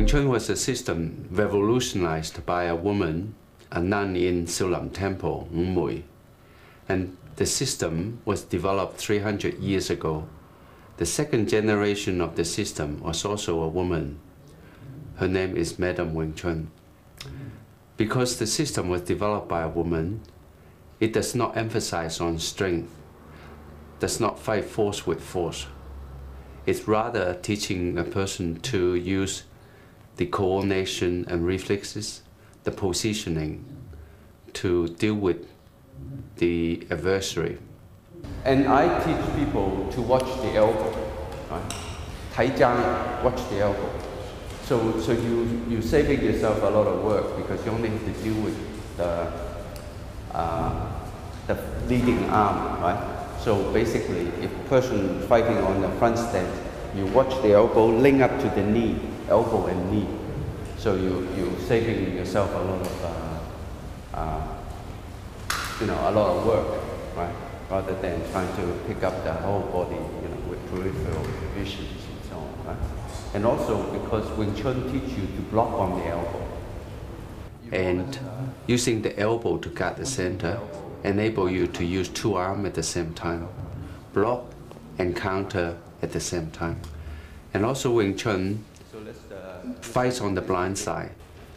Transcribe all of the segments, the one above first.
Wing Chun was a system revolutionized by a woman, a nun in Silam Temple, Mui. And the system was developed 300 years ago. The second generation of the system was also a woman. Her name is Madam Wing Chun. Because the system was developed by a woman, it does not emphasize on strength, does not fight force with force. It's rather teaching a person to use the coordination and reflexes, the positioning, to deal with the adversary. And I teach people to watch the elbow, right? 睇踭, watch the elbow. So you're saving yourself a lot of work because you only have to deal with the leading arm, right? So basically, if a person fighting on the front stance, you watch the elbow link up to the knee, elbow and knee. So you're saving yourself a lot of, a lot of work, right? Rather than trying to pick up the whole body, with peripheral visions and so on, right? And also because Wing Chun teach you to block on the elbow. And using the elbow to guard the center enable you to use two arms at the same time, block and counter at the same time. And also Wing Chun fights on the blind side,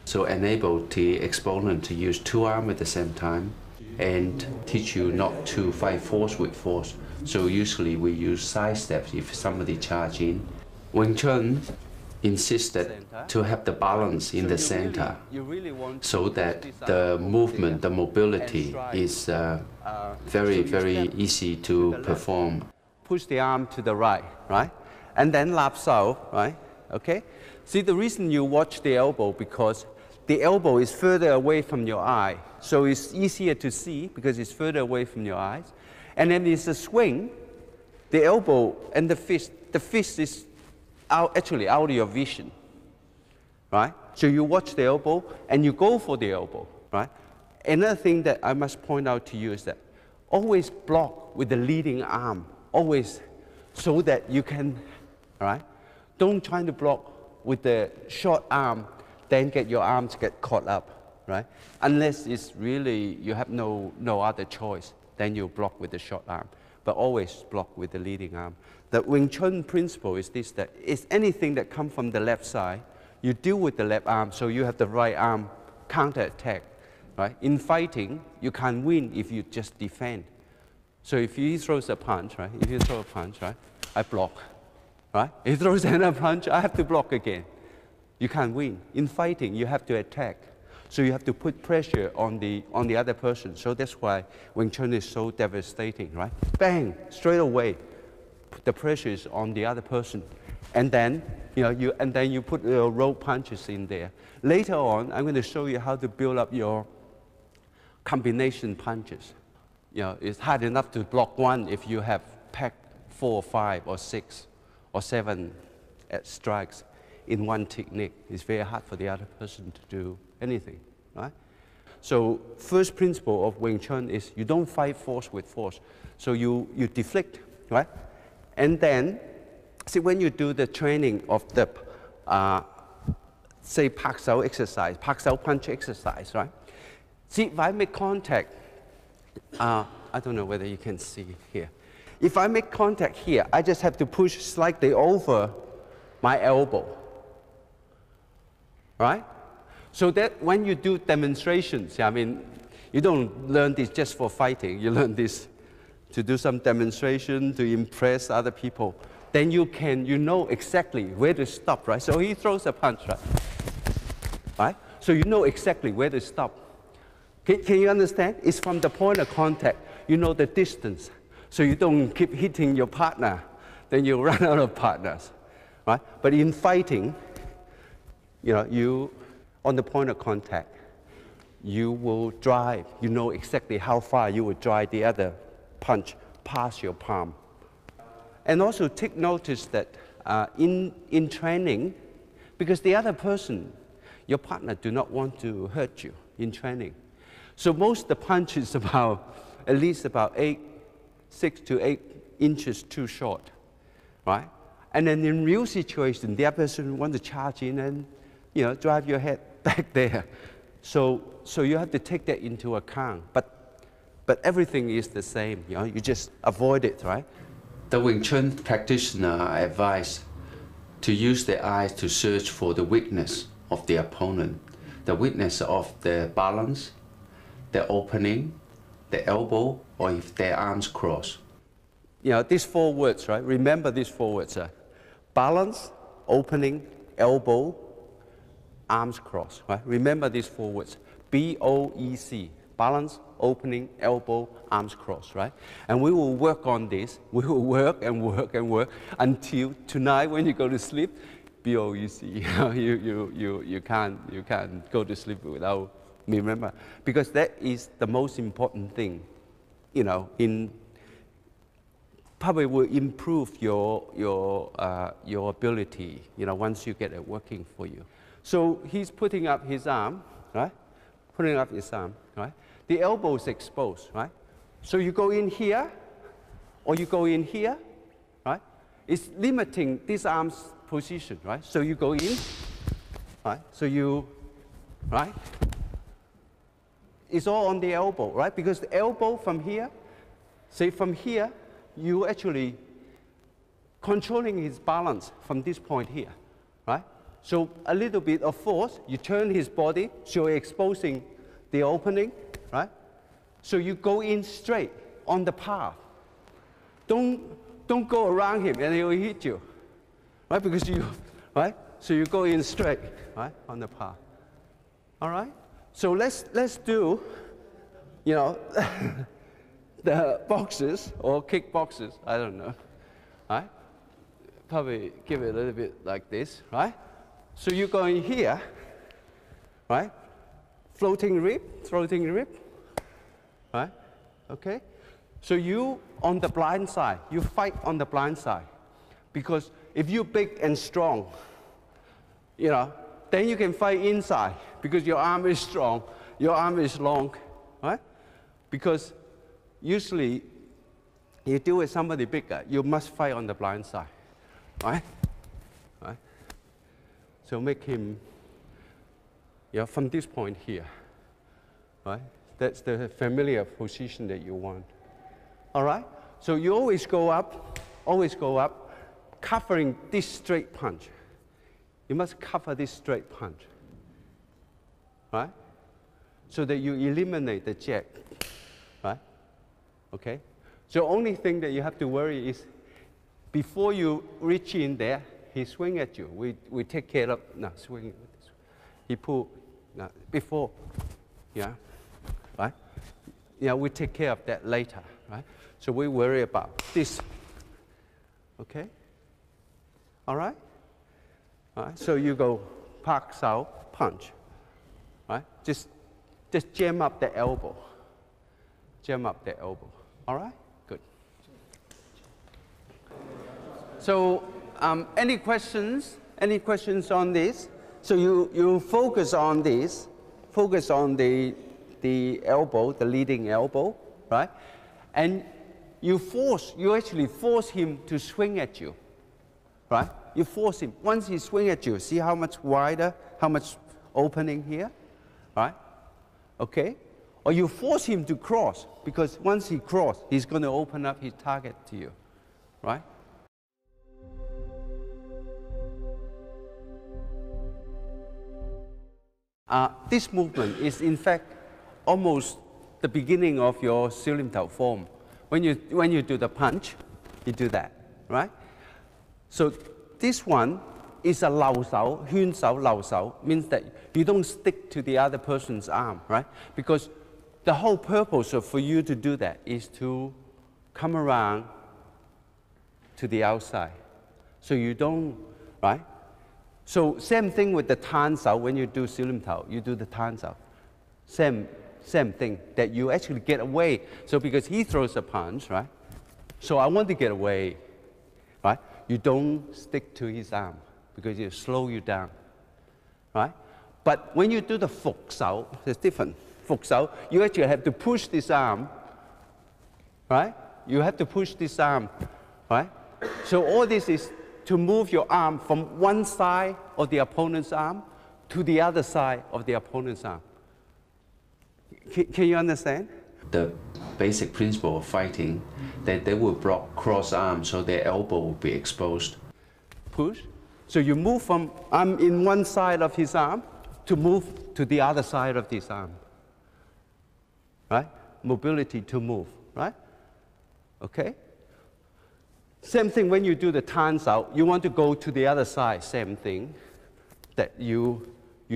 so enable the exponent to use two arms at the same time and teach you not to fight force with force. So usually we use side steps if somebody charge in. Wing Chun insisted to have the balance in the center so that the movement, the mobility is very, very easy to perform. Push the arm to the right, right? And then lap sao, right? Okay? See, the reason you watch the elbow because the elbow is further away from your eye. So it's easier to see because it's further away from your eyes. And then there's a swing, the elbow and the fist is actually out of your vision, right? So you watch the elbow and you go for the elbow, right? Another thing that I must point out to you is that always block with the leading arm, always, so that you can, right? Don't try to block with the short arm, then get your arms get caught up, right? Unless it's really, you have no other choice, then you block with the short arm. But always block with the leading arm. The Wing Chun principle is this, that it's anything that comes from the left side, you deal with the left arm, so you have the right arm counter-attack, right? In fighting, you can't win if you just defend. So if he throws a punch, right? If you throw a punch, right? I block, right? If he throws another punch, I have to block again. You can't win. In fighting, you have to attack. So you have to put pressure on the other person. So that's why Wing Chun is so devastating, right? Bang, straight away. The pressure is on the other person. And then, you put rope punches in there. Later on, I'm going to show you how to build up your combination punches. It's hard enough to block one if you have packed 4 or 5 or 6 or 7 strikes in one technique. It's very hard for the other person to do anything, right? So first principle of Wing Chun is you don't fight force with force. So you deflect, right? And then, see, when you do the training of the, say, Pak Sao exercise, Pak Sao punch exercise, right? See, if I make contact, I don't know whether you can see here. If I make contact here, I just have to push slightly over my elbow, right? So that when you do demonstrations, you don't learn this just for fighting. You learn this to do some demonstration, to impress other people. Then you know exactly where to stop, right? So he throws a punch, right? So you know exactly where to stop. Can you understand? It's from the point of contact. You know the distance. So you don't keep hitting your partner. Then you run out of partners, right? But in fighting, you, on the point of contact, you will drive. You know exactly how far you will drive the other punch past your palm. And also take notice that in training, because the other person, your partner, do not want to hurt you in training. So most of the punch is at least about 6 to 8 inches too short, right? And then in real situation, the other person wants to charge in and you know, drive your head back there. So you have to take that into account. But everything is the same, you know, you just avoid it, right? The Wing Chun practitioner advised to use the eyes to search for the weakness of the opponent, the weakness of the balance, the opening, the elbow, or if their arms cross. You know, these 4 words, right? Remember these 4 words. Balance, opening, elbow, arms cross, right? Remember these 4 words. B-O-E-C. Balance, opening, elbow, arms cross, right? And we will work on this. We will work and work and work until tonight when you go to sleep, B-O-E-C. You can't go to sleep without me, remember? Because that is the most important thing, you know, probably will improve your ability, you know, once you get it working for you. So he's putting up his arm, right? Putting up his arm, right? The elbow is exposed, right? So you go in here, or you go in here, right? It's limiting this arm's position, right? So you go in, right? So you, right? It's all on the elbow, right? Because the elbow from here, say from here, you actually controlling his balance from this point here, right? So a little bit of force, you turn his body, so you're exposing the opening, right? So you go in straight on the path. Don't go around him and he will hit you, right? Because you, right? So you go in straight, right, on the path. All right? So let's do, you know, the boxes or kick boxes, I don't know, right? Probably give it a little bit like this, right? So you go in here, right? Floating rib, right? Okay? So you, on the blind side, you fight on the blind side. Because if you're big and strong, you know, then you can fight inside because your arm is strong, your arm is long, right? Because usually, you deal with somebody bigger, you must fight on the blind side, right? Right? So make him, you know, from this point here, right? That's the familiar position that you want. All right? So you always go up, covering this straight punch. You must cover this straight punch, right? So that you eliminate the jab, right? Okay? So the only thing that you have to worry is before you reach in there, he swing at you. We take care of, no, swing. He pull, no, before, yeah, right? Yeah, we take care of that later, right? So we worry about this, okay? All right? All right, so you go park south, punch, right? Just jam up the elbow. Jam up the elbow. All right? Good. So, any questions? Any questions on this? So you focus on this. Focus on the elbow, the leading elbow, right? And you actually force him to swing at you, right? You force him. Once he swings at you, see how much wider, how much opening here, right? Okay? Or you force him to cross, because once he crosses, he's going to open up his target to you, right? This movement is, in fact, almost the beginning of your Silim Tao form. When you do the punch, you do that, right? So this one is a lao shao, hyun shao, lao shao, means that you don't stick to the other person's arm, right? Because the whole purpose for you to do that is to come around to the outside. So you don't, right? So same thing with the tan shao, when you do Silim Tao, you do the tan shao. Same thing, that you actually get away. So because he throws a punch, right? So I want to get away, right? You don't stick to his arm because it'll slow you down, right? But when you do the Fuk Shao, it's different. Fuk Shao, you actually have to push this arm, right? You have to push this arm, right? So all this is to move your arm from one side of the opponent's arm to the other side of the opponent's arm. Can you understand? The basic principle of fighting, that they will block cross arm so their elbow will be exposed. Push. So you move from arm in one side of his arm to move to the other side of his arm. Right? Mobility to move, right? Okay? Same thing when you do the turns out, you want to go to the other side, same thing, that you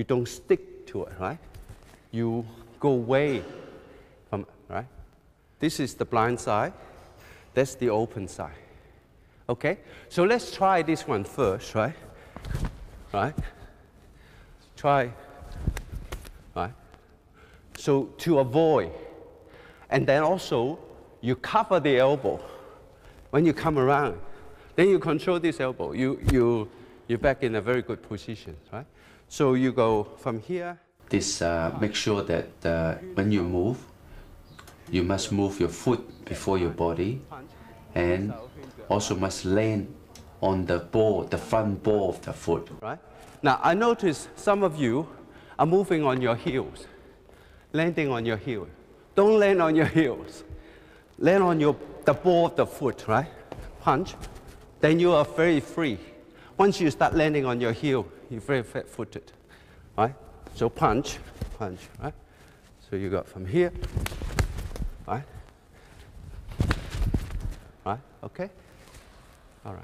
don't stick to it, right? You go away from it, right? This is the blind side, that's the open side. Okay? So let's try this one first, right? Right? Try, right? So to avoid, and then also you cover the elbow when you come around. Then you control this elbow. You're back in a very good position, right? So you go from here. This make sure that when you move, you must move your foot before your body, and also must land on the ball, the front ball of the foot. Right? Now I notice some of you are moving on your heels, landing on your heel. Don't land on your heels. Land on the ball of the foot, right? Punch. Then you are very free. Once you start landing on your heel, you're very flat-footed, right? So punch, punch, right? So you got from here, right? Right? Okay? All right.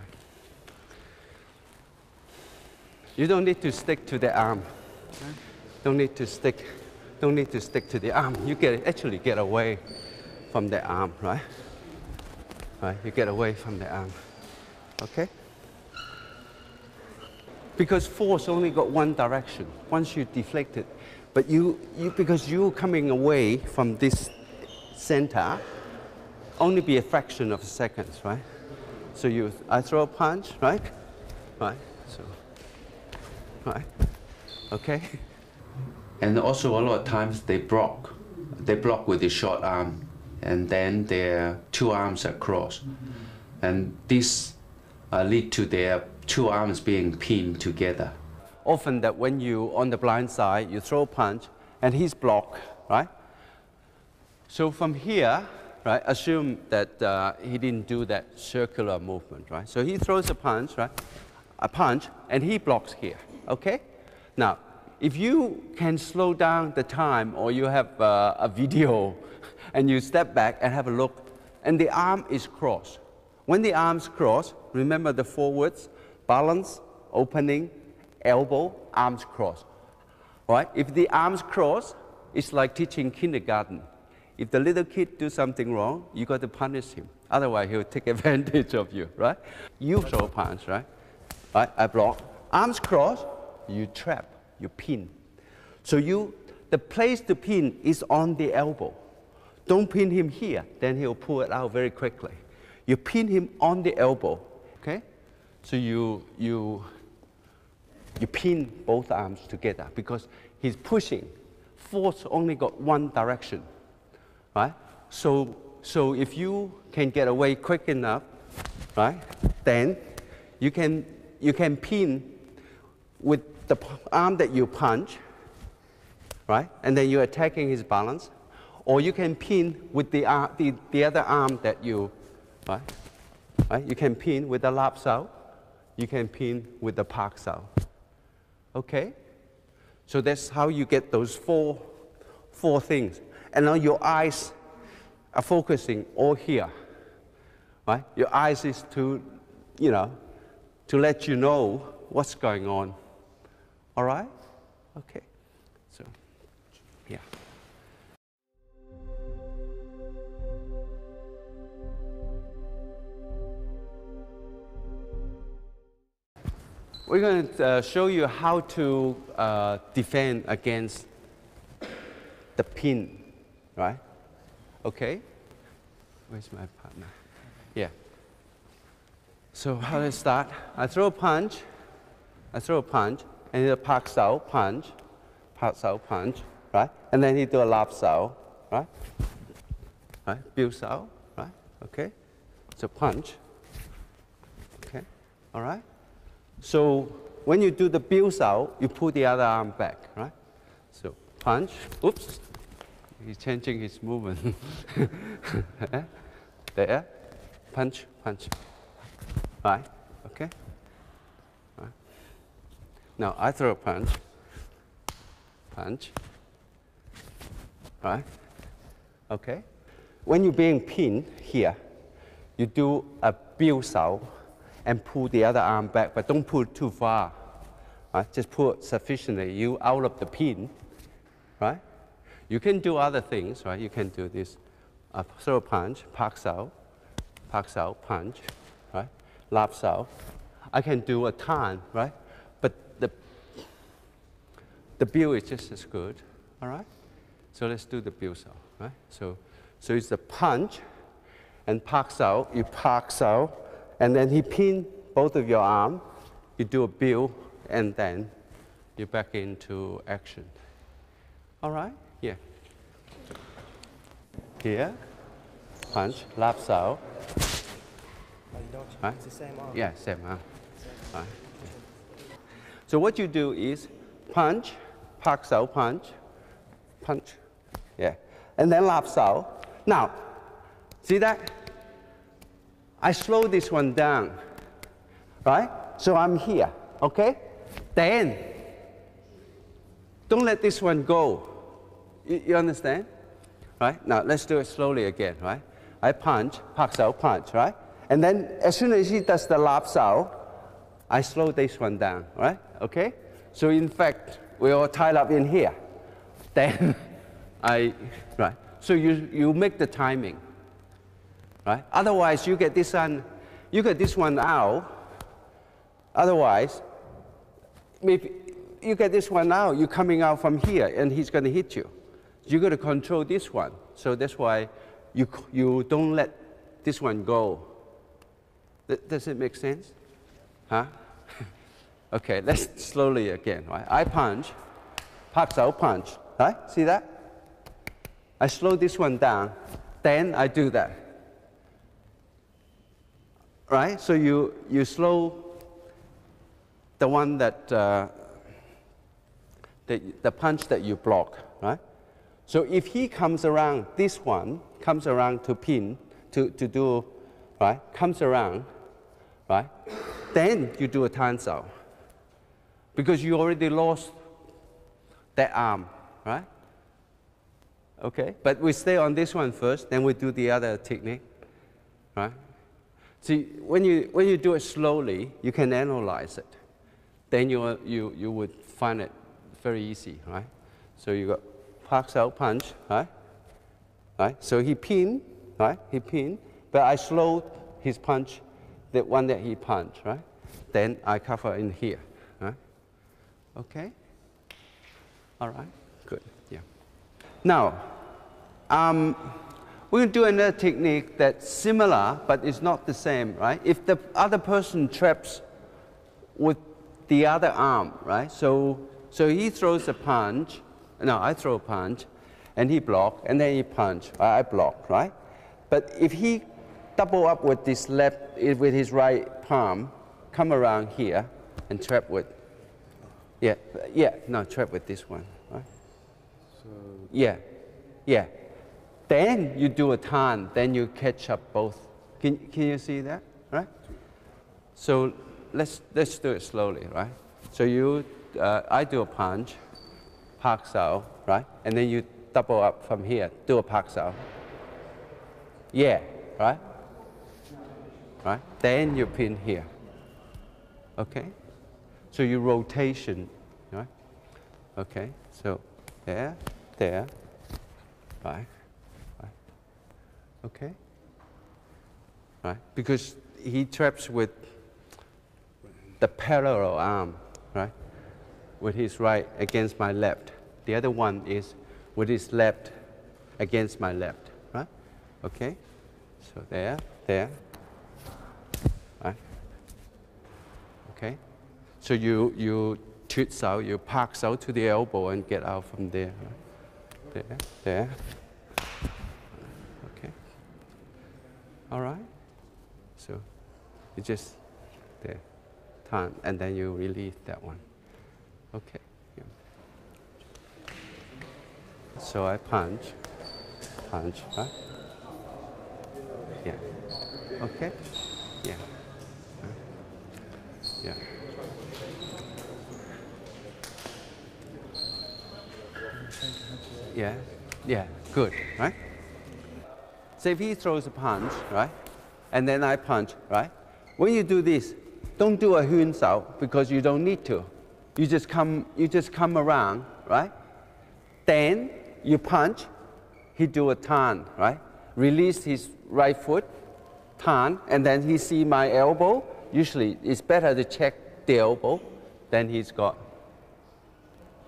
You don't need to stick to the arm. Don't need to stick to the arm. You actually get away from the arm, right? Right? You get away from the arm. Okay? Because force only got one direction. Once you deflect it, but because you're coming away from this center, only be a fraction of seconds, right? So I throw a punch, right? Right. So, right. Okay. And also a lot of times they block with the short arm, and then their two arms are crossed, and this lead to their two arms being pinned together. Often that when you on the blind side, you throw a punch, and he's blocked, right? So from here, right, assume that he didn't do that circular movement, right? So he throws a punch, right? A punch, and he blocks here, okay? Now, if you can slow down the time, or you have a video, and you step back and have a look, and the arm is crossed. When the arm's crossed, remember the forwards, balance, opening, elbow, arms crossed. Right? If the arms cross, it's like teaching kindergarten. If the little kid do something wrong, you got to punish him. Otherwise, he'll take advantage of you, right? You throw a punch, right? Right? I block. Arms crossed, you trap, you pin. So the place to pin is on the elbow. Don't pin him here, then he'll pull it out very quickly. You pin him on the elbow, okay? So you pin both arms together because he's pushing. Force only got one direction, right? So if you can get away quick enough, right, then you can pin with the arm that you punch, right? And then you're attacking his balance. Or you can pin with the other arm that you, right? You can pin with the lap sao. You can pin with the park sao. Okay? So that's how you get those four things. And now your eyes are focusing all here, right? Your eyes is to let you know what's going on. All right? Okay. So, yeah. We're going to show you how to defend against the pin, right? Okay? Where's my partner? Yeah. So how do I start? I throw a punch, and then a park sao punch, right? And then he do a lap sao, right? Right? Biu sao, right? Okay? So punch. Okay? All right? So when you do the bill sao, you pull the other arm back, right? So punch, oops, he's changing his movement. There, punch, punch, right, okay? Right. Now I throw a punch, punch, right, okay? When you're being pinned here, you do a bill sao and pull the other arm back, but don't pull too far, right? Just pull sufficiently, you out of the pin, right? You can do other things, right? You can do this, throw a punch, pak sao, punch, right? Lap sao. I can do a tan, right? But the bill is just as good, all right? So let's do the bill sao, right? So it's the punch and pak sao, you pak sao, and then he pin both of your arm, you do a bill, and then you're back into action. All right? Yeah. Here, punch, lap sao. Oh, you don't, Right? it's the same arm. Yeah, same arm. Right. So what you do is punch, pak sao, punch, punch, yeah, and then lap sao. Now, see that? I slow this one down, right? So I'm here, okay? Then, don't let this one go. You understand? Right? Now, let's do it slowly again, right? I punch, pak sao, punch, right? And then, as soon as he does the lap sao, I slow this one down, right? Okay? So, in fact, we all tied up in here. Then, right? So, you make the timing. Right? Otherwise, you get this one out. Otherwise, if you get this one out, you're coming out from here, and he's going to hit you. You got to control this one. So that's why you don't let this one go. Does it make sense? Huh? Okay, let's slowly again. Right? I punch, pak sao punch. Right? See that? I slow this one down. Then I do that. Right? So you slow the one that the punch that you block, right? So if he comes around, this one comes around to pin, to do, right? Comes around, right? Then you do a tan sao. Because you already lost that arm, right? Okay? But we stay on this one first, then we do the other technique, right? See, when you do it slowly, you can analyze it. Then you would find it very easy, right? So you got pak sao punch, right? Right? So he pinned, right? He pinned, but I slowed his punch, the one that he punched, right? Then I cover in here, right? Okay? All right? Good, yeah. Now, we're going to do another technique that's similar, but it's not the same, right? If the other person traps with the other arm, right? So he throws a punch, no, I throw a punch, and he blocks, and then he punch, I block, right? But if he double up with this left, with his right palm, come around here and trap with, trap with this one, right? So yeah. Then you do a tan, then you catch up both. Can you see that, right? So let's do it slowly, right? So I do a punch, pak sao, right? And then you double up from here, do a pak sao. Yeah, right? Right? Then you pin here. Okay? So you rotation, right? Okay, so there, right? Okay? Right? Because he traps with the parallel arm, right? With his right against my left. The other one is with his left against my left, right? Okay? So there, right? Okay? So you chut sao, you pak sao to the elbow and get out from there, right? There. Okay? All right? So you just there. turn, and then you release that one. Okay. Yeah. So I punch, huh? Yeah. Okay. Yeah. Yeah. Yeah. Yeah. Good. Right. So if he throws a punch, right, and then I punch, right. When you do this, don't do a 圈手 because you don't need to. You just come around, right? Then you punch, he do a turn, right? Release his right foot, turn, and then he see my elbow. Usually it's better to check the elbow than he's got.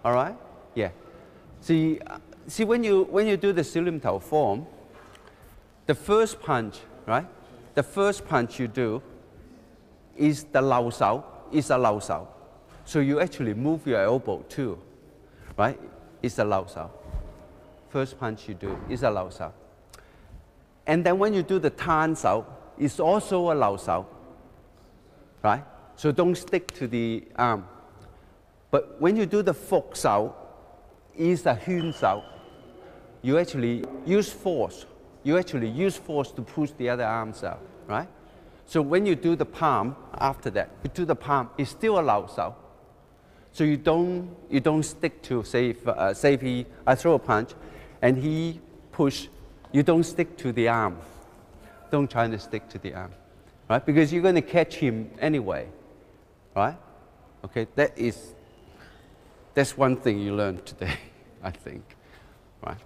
All right? Yeah. See when you do the 小念頭 form, the first punch, right? The first punch you do is the 漏手, is a 漏手. So you actually move your elbow too, right? It's a 漏手. First punch you do is a 漏手. And then when you do the 攤手, it's also a 漏手, right? So don't stick to the arm. But when you do the 復手, is a 圈手. You actually use force. You actually use force to push the other arms out, right? So when you do the palm, after that, you do the palm, it's still a 漏手. So you don't stick to, say if I throw a punch and he push, you don't stick to the arm. Don't try to stick to the arm, right? Because you're going to catch him anyway, right? Okay, that's one thing you learned today, I think, right?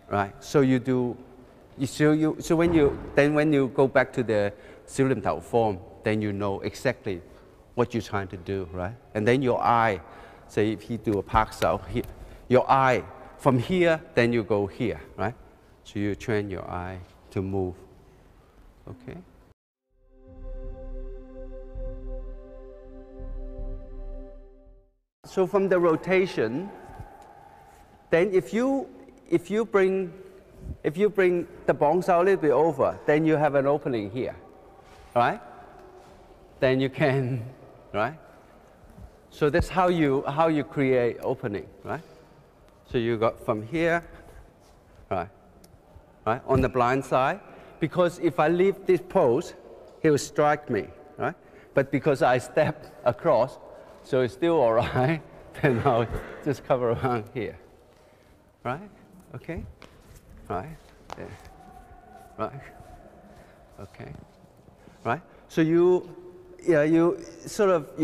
Right. So you do. So when you go back to the 小念頭 form, then you know exactly what you're trying to do, right? And then your eye, say if he do a 拍手 here, your eye from here, then you go here, right? So you train your eye to move. Okay. So from the rotation, then if you bring the 綁手 a little bit over, then you have an opening here, right? Then you can, right? So that's how you create opening, right? So you got from here, right, on the blind side, because if I leave this pose, he will strike me, right? But because I step across, so it's still all right, then I'll just cover around here, right? Okay, right, there, right, okay, right. So you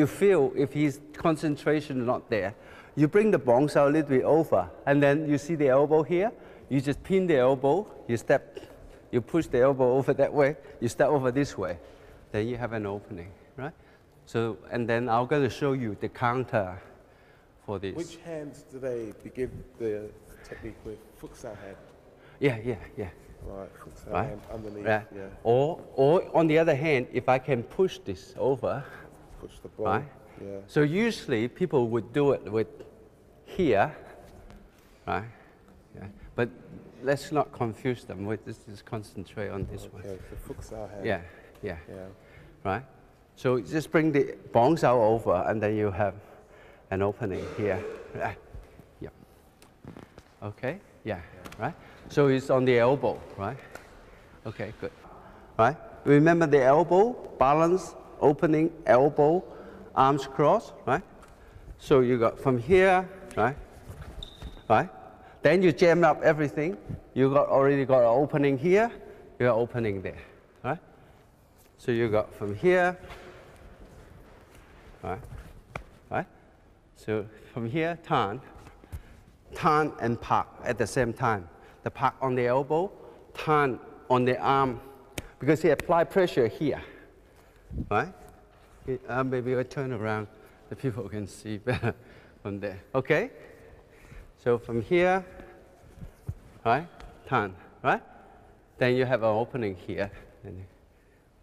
feel if his concentration not there, you bring the 綁手 a little bit over, and then you see the elbow here. You just pin the elbow. You push the elbow over that way. You step over this way, then you have an opening, right? So and then I'm going to show you the counter for this. Which hands do they begin the technique with? 復手 hand. Yeah. Right, 復手 Right. hand underneath. Yeah. Yeah. Or on the other hand, if I can push this over, Push the ball. right? Yeah. So usually people would do it with here, right? Yeah. But let's not confuse them. Let's just concentrate on this one. Okay, the 復手 hand. Yeah. Yeah. Right? So just bring the 綁手 over, and then you have an opening here. Yeah. Okay? Yeah. Right? So it's on the elbow, right? Okay, good. Right? Remember the elbow, balance, opening, elbow, arms crossed, right? So you got from here, right? Right? Then you jam up everything. You already got an opening here, you got opening there, right? So you got from here, right? Right? So from here, turn and park at the same time. The park on the elbow, turn on the arm, because he apply pressure here, right? Maybe I turn around, the people can see better from there. Okay? So from here, right? Turn, right? Then you have an opening here.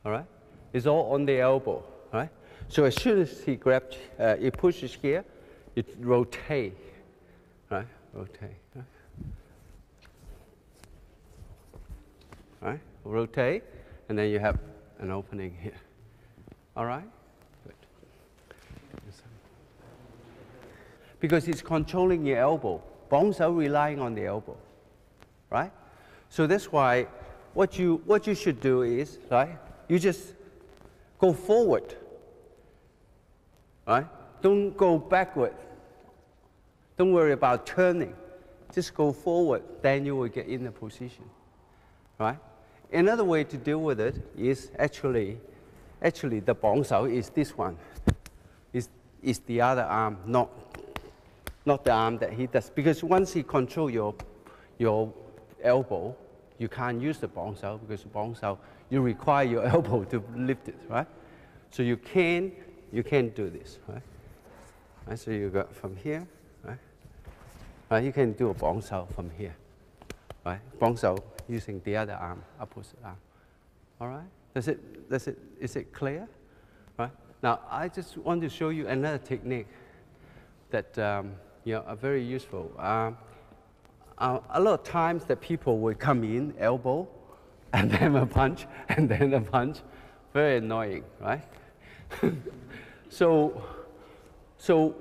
All right? It's all on the elbow, right? So as soon as he grabs, he pushes here, it rotate, right? Rotate, right? Right? Rotate, and then you have an opening here. All right? Good. because it's controlling your elbow. 綁手 relying on the elbow, right? So that's why what you should do is, right, you just go forward, right? Don't go backward. Don't worry about turning. Just go forward, then you will get in the position, right? Another way to deal with it is actually the 綁手 is this one. Is the other arm, not the arm that he does. Because once he controls your elbow, you can't use the 綁手because 綁手, you require your elbow to lift it, right? So you can do this, right? Right, so you go from here, right? Right, you can do a 綁手 from here, right? 綁手 using the other arm, opposite arm. All right? Is it clear? Right? Now I just want to show you another technique that are very useful. A lot of times that people will come in elbow, and then a punch, and then a punch. Very annoying, right? So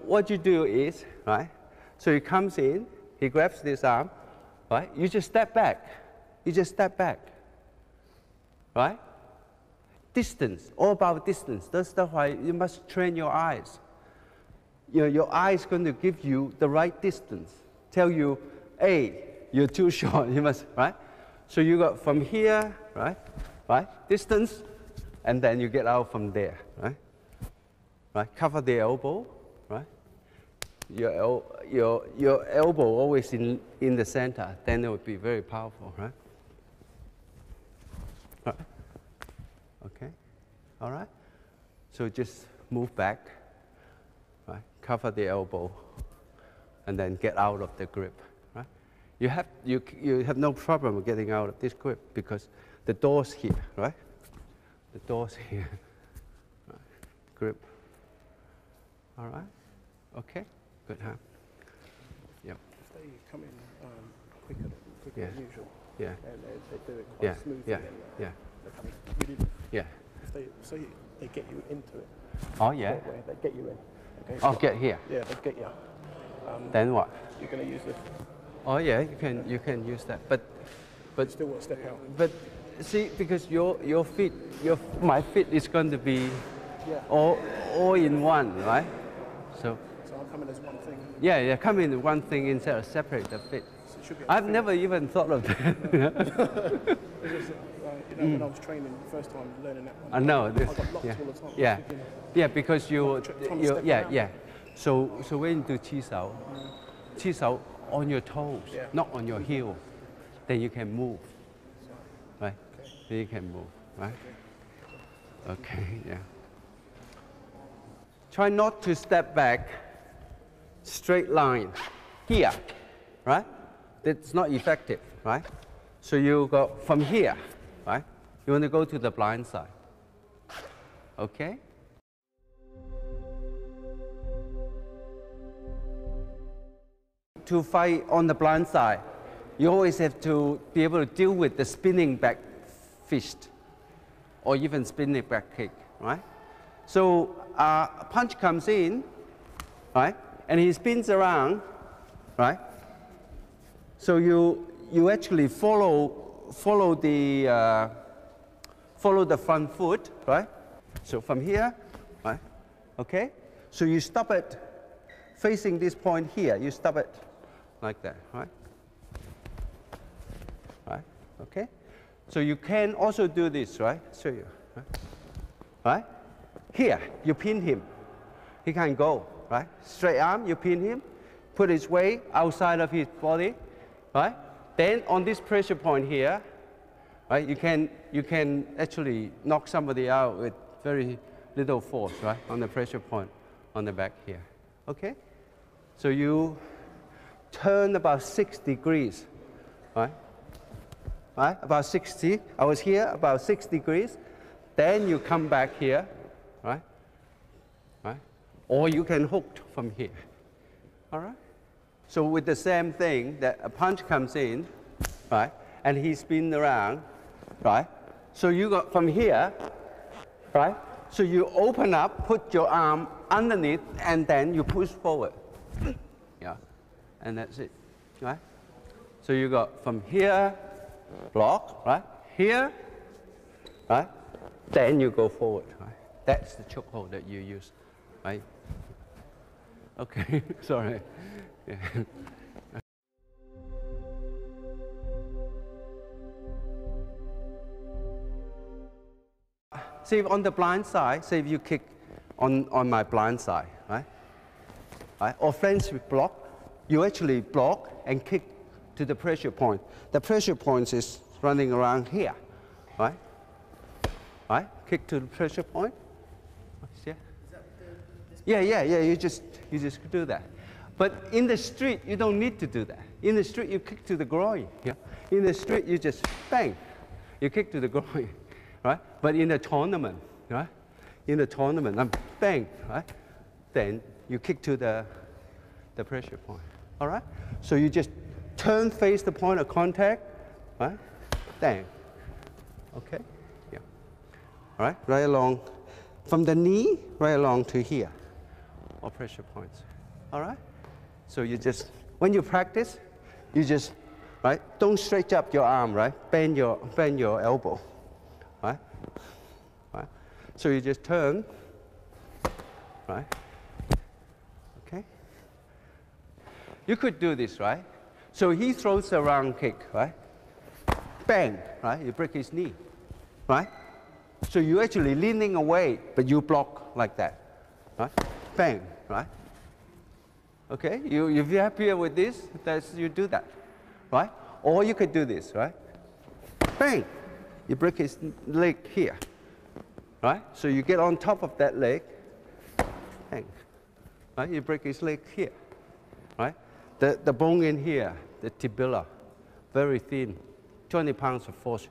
what you do is, right? So he comes in, he grabs this arm, right? You just step back. You just step back, right? Distance, all about distance. That's why you must train your eyes. Your eye is going to give you the right distance. Tell you, hey, you're too short. You must, right? So you go from here, right? Right? Distance, and then you get out from there, right? Right? Cover the elbow, right? Your elbow always in the center. Then it would be very powerful, right? Right? Okay. All right. So just move back. Right? Cover the elbow, and then get out of the grip. Right? You have no problem getting out of this grip because the door's here, right? The door's here. Right? Grip. All right. Okay. Good, huh? Yep. They come in quicker Yeah. than usual. Yeah. And they do it quite smoothly. Yeah. And, Yeah. they come in really, Yeah. they get you into it. Oh yeah. That way, they get you in. Okay. Oh, get here. Yeah, they get you. Then what? You're going to use this. Oh yeah, you can use that, but Still want to step out. but see, because your feet, my feet is going to be Yeah. all in one, right? So I'll come in as one thing. yeah, come in one thing instead of separate the feet. So it should be I've never even thought of that. It's just, when I was training the first time learning that one, I know I this. got locked Yeah, all the time. yeah, Thinking, yeah, because you trying to step around. yeah. So when you do 起手, 起手 on your toes, Yeah. not on your heel, then you can move, right? Okay. Then you can move, right? Okay, yeah. Try not to step back, straight line, here, right? That's not effective, right? So you go from here, right? You want to go to the blind side, okay? To fight on the blind side, you always have to be able to deal with the spinning back fist or even spinning back kick, right? So a punch comes in, right? And he spins around, right? So you actually follow the front foot, right? So from here, right? Okay? So you stop it facing this point here. You stop it like that, right? Right? Okay? So you can also do this, right? Show you, right? Right? Here, you pin him. He can go, right? Straight arm, you pin him, put his weight outside of his body, right? Then on this pressure point here, right? You can actually knock somebody out with very little force, right? On the pressure point on the back here, okay? So you turn about 6 degrees, right? Right? About 60. I was here about 6 degrees. Then you come back here, right? Right? Or you can hook from here. All right? So with the same thing, that a punch comes in, right? And he spins around, right? So you go from here, right? So you open up, put your arm underneath, and then you push forward. and that's it, right? So you got from here, block, right? Here, right? Then you go forward, right? That's the chokehold that you use, right? Okay, sorry. Yeah. See, on the blind side, say if you kick on my blind side, right? Right? Or fence with block, you actually block and kick to the pressure point. The pressure point is running around here, right? Right? Kick to the pressure point. Yeah. Yeah. You just do that. But in the street, you don't need to do that. In the street, you kick to the groin. Yeah. In the street, you just bang. You kick to the groin, right? But in the tournament, right? In the tournament, I'm bang, right? Then you kick to the pressure point. All right. So you just turn, face the point of contact, right? Bang. Okay. Yeah. All right. Right along, from the knee right along to here, all pressure points. All right. So you just, when you practice, you just, right? Don't stretch up your arm, right? Bend your elbow, right? Right. So you just turn, right? Okay. You could do this, right? So he throws a round kick, right? Bang, right? You break his knee, right? So you're actually leaning away, but you block like that, right? Bang, right? Okay, if you're happier with this, you do that, right? Or you could do this, right? Bang, you break his leg here, right? So you get on top of that leg, bang, right? You break his leg here, right? The bone in here, the tibia, very thin, 20 pounds of force,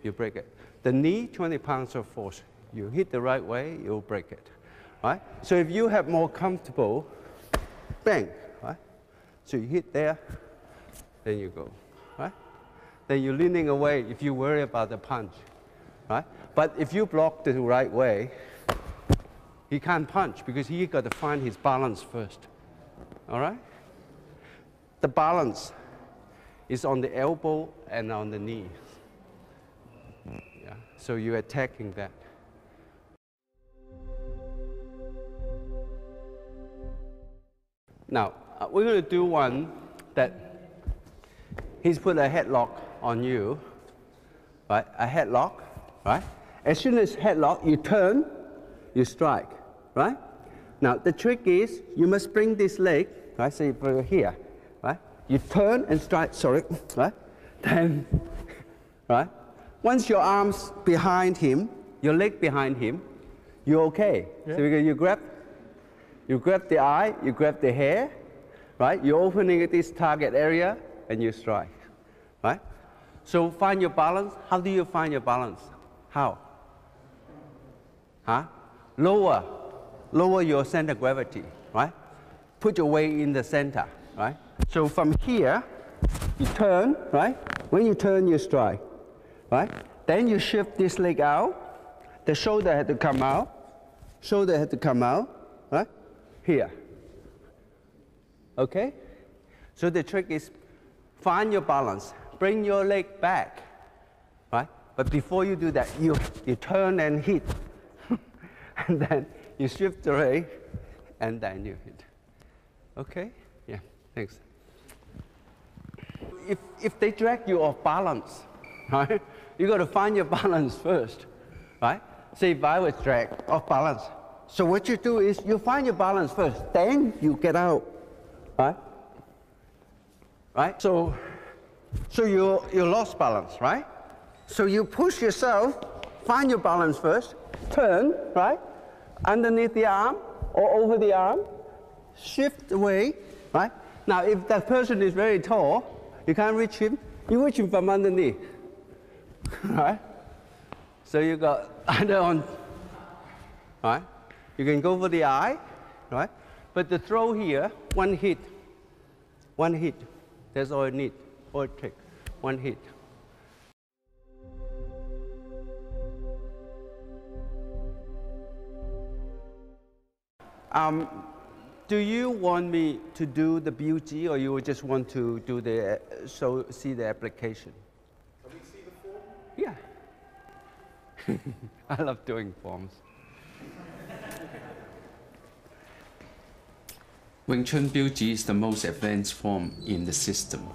you break it. The knee, 20 pounds of force. You hit the right way, you'll break it, right? So if you have more comfortable, bang, right? So you hit there, then you go, right? Then you're leaning away if you worry about the punch, right? But if you block the right way, he can't punch because he got to find his balance first, all right? The balance is on the elbow and on the knee. Yeah. So you're attacking that. Now, we're going to do one that he's put a headlock on you, right? A headlock, right? As soon as headlock, you turn, you strike, right? Now, the trick is you must bring this leg, right? So you're here, right? You turn and strike, sorry, right? Then, right? Once your arm's behind him, your leg behind him, you're okay. Yeah. So you grab the eye, you grab the hair, right? You're opening this target area and you strike, right? So find your balance. How do you find your balance? How? Huh? Lower your center of gravity, right? Put your weight in the center, right? So from here, you turn, right? When you turn, you strike, right? Then you shift this leg out. The shoulder had to come out. Shoulder had to come out, right? Here. Okay? So the trick is find your balance. Bring your leg back, right? But before you do that, you turn and hit. And then you shift the leg, and then you hit. Okay? Yeah, thanks. If they drag you off balance, right? You got to find your balance first, right? Say if I was dragged off balance. So what you do is you find your balance first, then you get out, right? Right? So you lost balance, right? So you push yourself, find your balance first, turn, right? Underneath the arm or over the arm, shift away, right? Now if that person is very tall, you can't reach him, you reach him from underneath, right? So you got either on, right? You can go for the eye, right? But the throw here, one hit. That's all you need, all it takes, one hit. do you want me to do the BUG or you just want to do the, see the application? Can we see the form? Yeah. I love doing forms. Wing Chun BUG is the most advanced form in the system.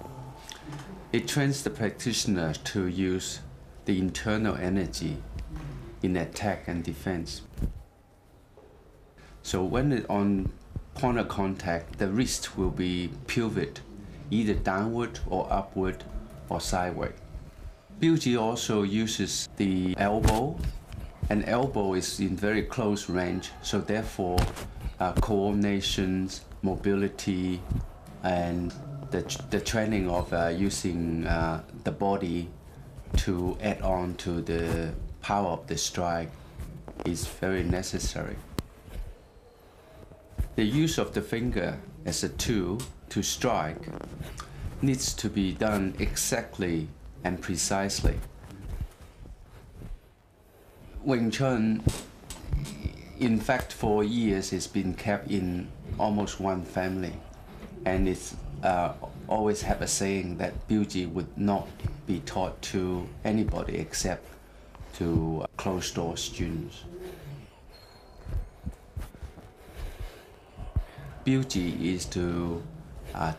It trains the practitioner to use the internal energy in attack and defense. So when it on point of contact, the wrist will be pivot, either downward or upward or sideways. BUG also uses the elbow, and elbow is in very close range, so therefore coordination, mobility, and the training of using the body to add on to the power of the strike is very necessary. The use of the finger as a tool to strike needs to be done exactly and precisely. Wing Chun, in fact, for years, it's been kept in almost one family, and it's always have a saying that BUG would not be taught to anybody except to closed-door students. BUG is to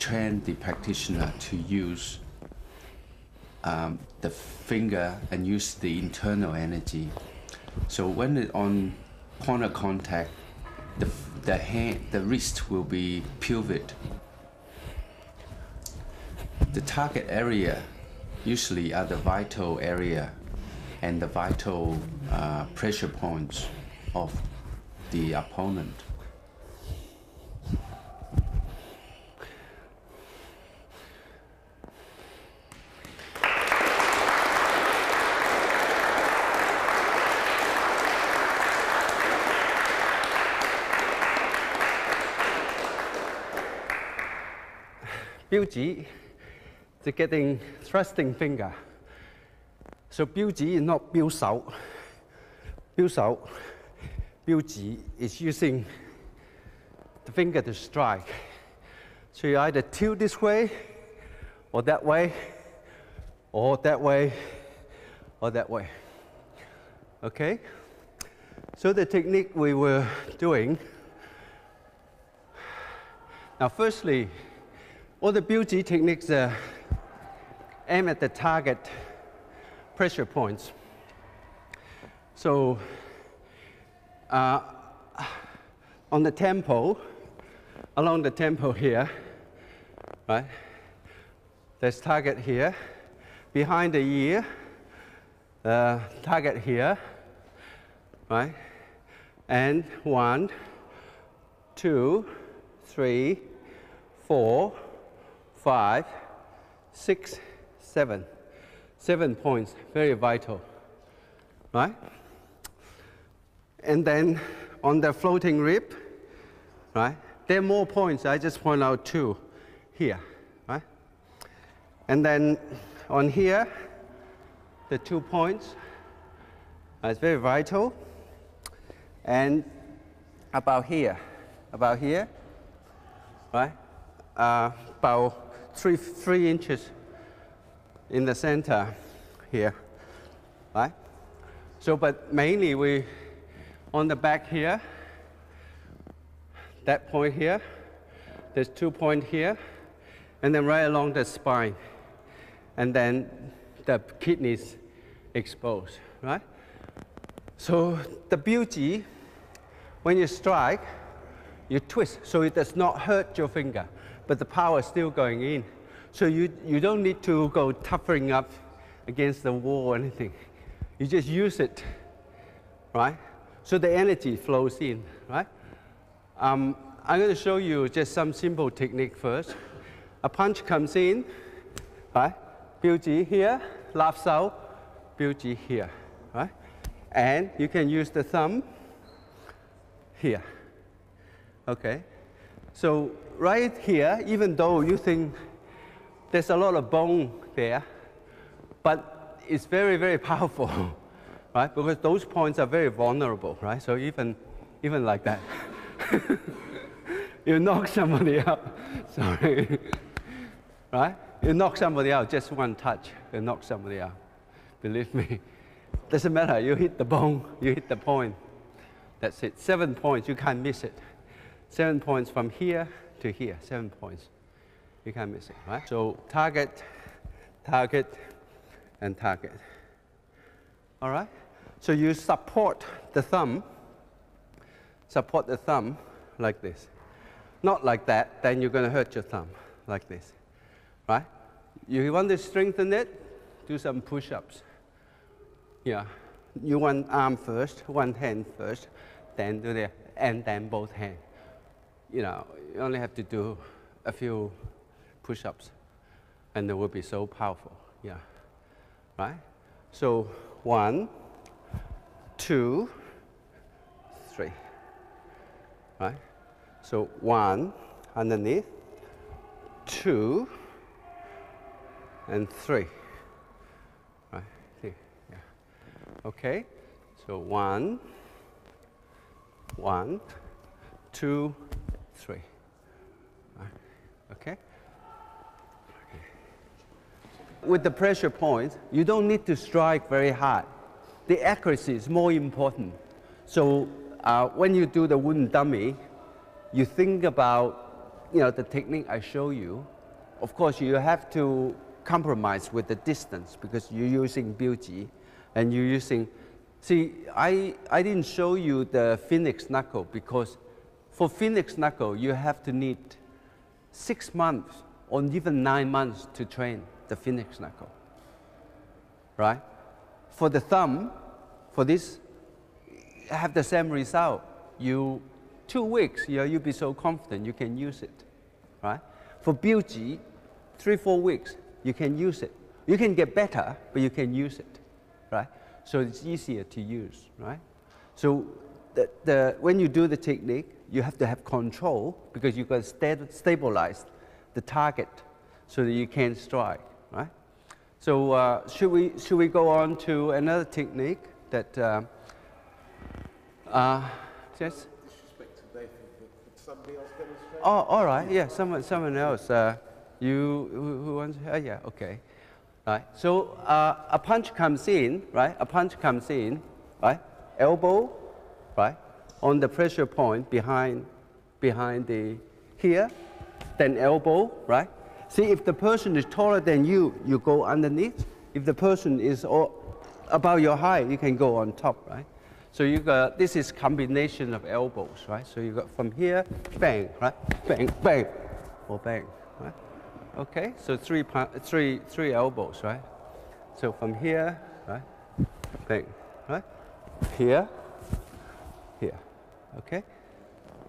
train the practitioner to use the finger and use the internal energy. So when it on point of contact, the wrist will be pivot. The target area usually are the vital area and the vital pressure points of the opponent. BUG, the getting thrusting finger. So BUG is not 標手. 標手, BUG is using the finger to strike. So you either tilt this way, or that way, or that way, or that way. Okay? So the technique we were doing. Now, firstly, all the BUG techniques aim at the target pressure points. So on the tempo, along the tempo here, right? There's target here. Behind the ear, target here, right? And 1, 2, 3, 4, 5, 6, 7. 7 points, very vital, right? And then on the floating rib, right? There are more points. I just point out 2 here, right? And then on here, the 2 points. It's very vital. And about here, right? About 3 inches in the center here, right? So, but mainly we, on the back here, that point here, there's 2 points here, and then right along the spine, and then the kidneys exposed, right? So the BUG, when you strike, you twist, so it does not hurt your finger, but the power is still going in. So you don't need to go toughening up against the wall or anything. You just use it, right? So the energy flows in, right? I'm going to show you just some simple technique first. A punch comes in, right? BUG here, left side, BUG here, right? And you can use the thumb here, okay? So right here, even though you think there's a lot of bone there, but it's very, very powerful, right? Because those points are very vulnerable, right? So even like that. You knock somebody out. Sorry. Right? You knock somebody out, just one touch, you knock somebody out. Believe me. Doesn't matter, you hit the bone, you hit the point. That's it. 7 points, you can't miss it. 7 points from here to here, 7 points. You can't miss it, right? So target, target, and target. All right? So you support the thumb like this. Not like that, then you're going to hurt your thumb, like this, right? You want to strengthen it, do some push-ups. Yeah, you one arm first, one hand first, then do the, and then both hands. You know, you only have to do a few push-ups, and it will be so powerful, yeah, right? So 1, 2, 3, right? So 1 underneath, 2, and 3. Right here, yeah. Okay. So 1, 2, 3. Right. Okay. With the pressure point, you don't need to strike very hard. The accuracy is more important. So when you do the wooden dummy, you think about, you know, the technique I show you. Of course, you have to compromise with the distance because you're using Bilji and you're using. See, I didn't show you the Phoenix knuckle because for Phoenix knuckle you have to need 6 months or even 9 months to train the Phoenix knuckle, right? For the thumb, for this, have the same result. 2 weeks, you'll be so confident you can use it, right? For Bilji, 3-4 weeks, you can use it. You can get better, but you can use it, right? So it's easier to use, right? So when you do the technique, you have to have control because you've got to stabilize the target so that you can strike, right? So should we go on to another technique that yes? Somebody else demonstrate? Oh, all right. Yeah, someone else. Who wants? Yeah, okay. Right. So a punch comes in, right? A punch comes in, right? Elbow, right? On the pressure point behind the here, then elbow, right? See, if the person is taller than you, you go underneath. If the person is about your height, you can go on top, right? So you got, this is combination of elbows, right? So you got from here, bang, right? Bang, bang, or bang, right? Okay, so three elbows, right? So from here, right? Bang, right? Here, here, okay?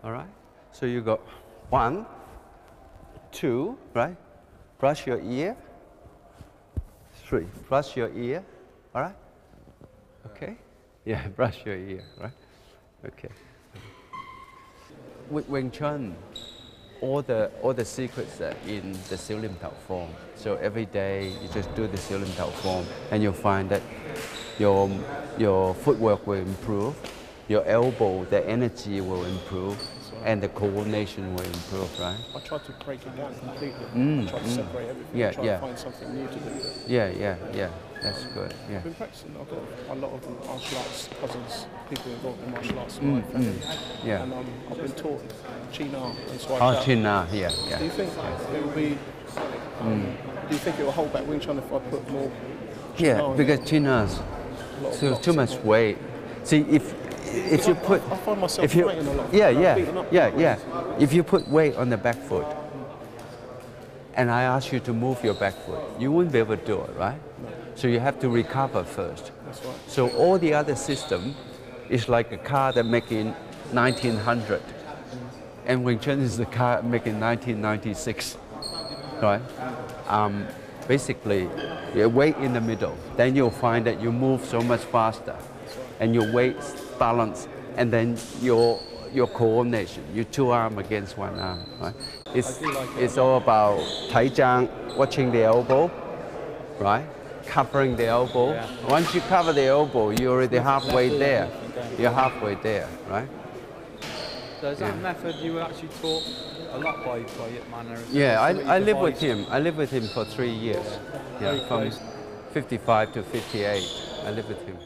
All right? So you got 1, 2, right? Brush your ear. 3, brush your ear, all right? Okay? Yeah, brush your ear, right? Okay. With Wing Chun, all the secrets are in the Siêu Liêm Thảo form. So every day you just do the Siêu Liêm Thảo form, and you'll find that your footwork will improve, your elbow, the energy will improve, and the coordination will improve, right? I try to break it down completely. I try to separate everything. Yeah, I try to find something new to do. Yeah. That's good. Yeah. I've been practicing. I've got a lot of martial arts cousins, people involved in martial arts in my family. Yeah. And I've been taught Chi Na and Swai Oh, Chao. Chi Na, yeah. Do you think it will be? Do you think it will hold back Wing Chun if I put more? Yeah, because Chi Na's too much weight. See, if you put, I find myself if you, fighting a lot. yeah. If you put weight on the back foot, and I ask you to move your back foot, you wouldn't be able to do it, right? No. So you have to recover first. That's right. So all the other system is like a car that make in 1900, and Wing Chun is the car make in 1996, right? Basically, you weight in the middle. Then you'll find that you move so much faster, and your weight balance, and then your coordination, your 2 arms against 1 arm, right? It's all about Tai Zhang, watching the elbow, right? Covering the elbow. Yeah. Once you cover the elbow, you're already halfway there. You're halfway there, right? So is that a method you were actually taught a lot by Yip Man? Or is Yeah, it something you I live with devised? him. I lived with him for 3 years. Very Yeah, from close. 55 to 58. I lived with him.